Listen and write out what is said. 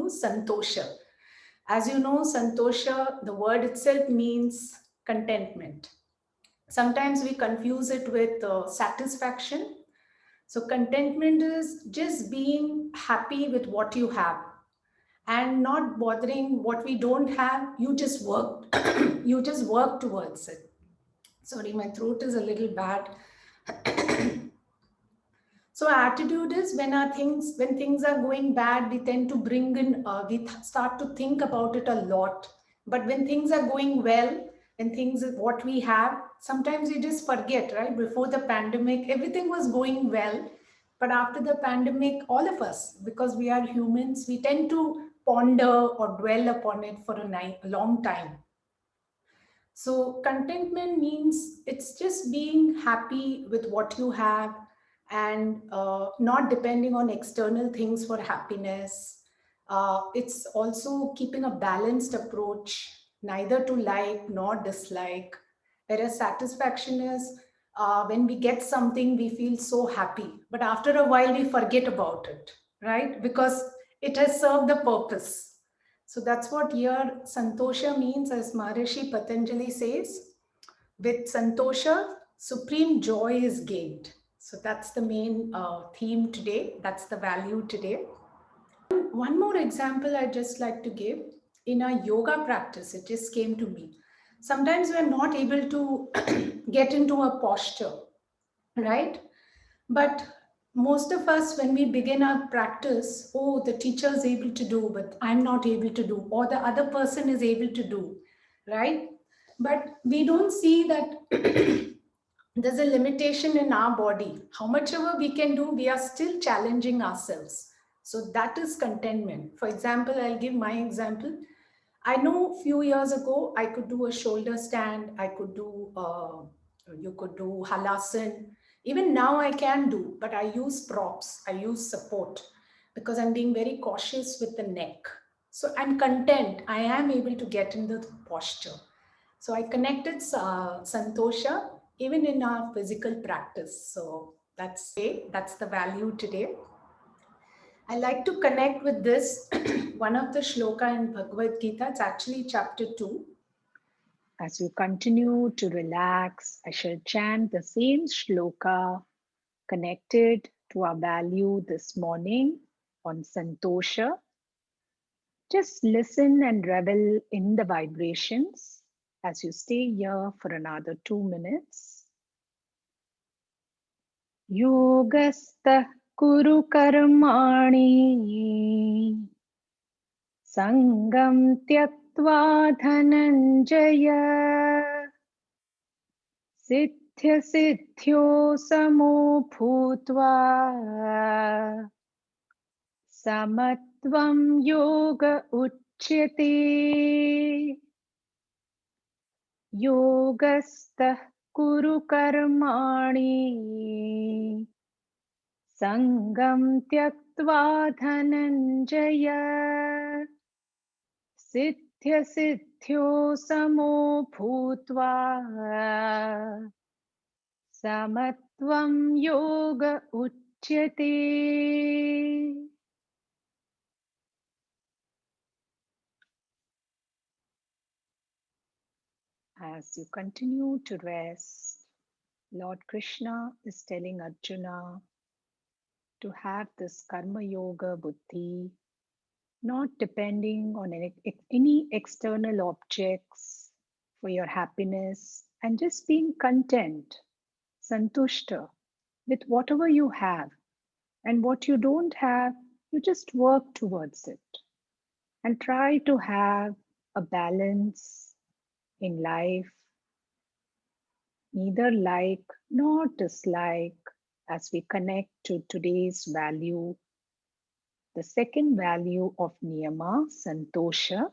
Santosha. As you know, Santosha, the word itself means contentment. Sometimes we confuse it with satisfaction. So, contentment is just being happy with what you have and not bothering what we don't have. You just work, you just work towards it. Sorry, my throat is a little bad. So attitude is when things are going bad, we tend to bring in start to think about it a lot. But when things are going well, when things what we have, sometimes we just forget, right? Before the pandemic, everything was going well, but after the pandemic, all of us, because we are humans, we tend to ponder or dwell upon it for a long time. So, contentment means it's just being happy with what you have and not depending on external things for happiness. It's also keeping a balanced approach, neither to like nor dislike. Whereas satisfaction is when we get something, we feel so happy. But after a while, we forget about it, right? Because it has served the purpose. So that's what here Santosha means, as Maharishi Patanjali says. With Santosha, supreme joy is gained. So that's the main theme today. That's the value today. One more example I'd just like to give. In a yoga practice, it just came to me. Sometimes we're not able to get into a posture, right? But most of us, when we begin our practice, oh, the teacher is able to do, but I'm not able to do, or the other person is able to do, right? But we don't see that there's a limitation in our body. How much ever we can do, we are still challenging ourselves. So that is contentment. For example, I'll give my example. I know a few years ago, I could do a shoulder stand, I could do, you could do halasan. Even now I can do, but I use props, I use support because I'm being very cautious with the neck. So I'm content, I am able to get in the posture. So I connected Santosha even in our physical practice. So that's the value today. I like to connect with this one of the shloka in Bhagavad Gita. It's actually chapter 2. As you continue to relax, I shall chant the same shloka connected to our value this morning on Santosha. Just listen and revel in the vibrations as you stay here for another 2 minutes. Yogastha kuru karmani sangam tyaktva dhananjaya सिद्ध्य सिद्ध्यो समो भूत्वा समत्वं योग उच्यते योगस्थः कुरु कर्माणि संगं त्यक्त्वा धनञ्जय सिद्ध्य सिद्ध्यो समो भूत्वा समत्वं योग उच्यते. As you continue to rest, Lord Krishna is telling Arjuna to have this karma yoga buddhi, not depending on any external objects for your happiness and just being content, santushta, with whatever you have. And what you don't have, you just work towards it and try to have a balance in life, neither like nor dislike, as we connect to today's value, the second value of niyama, santosha,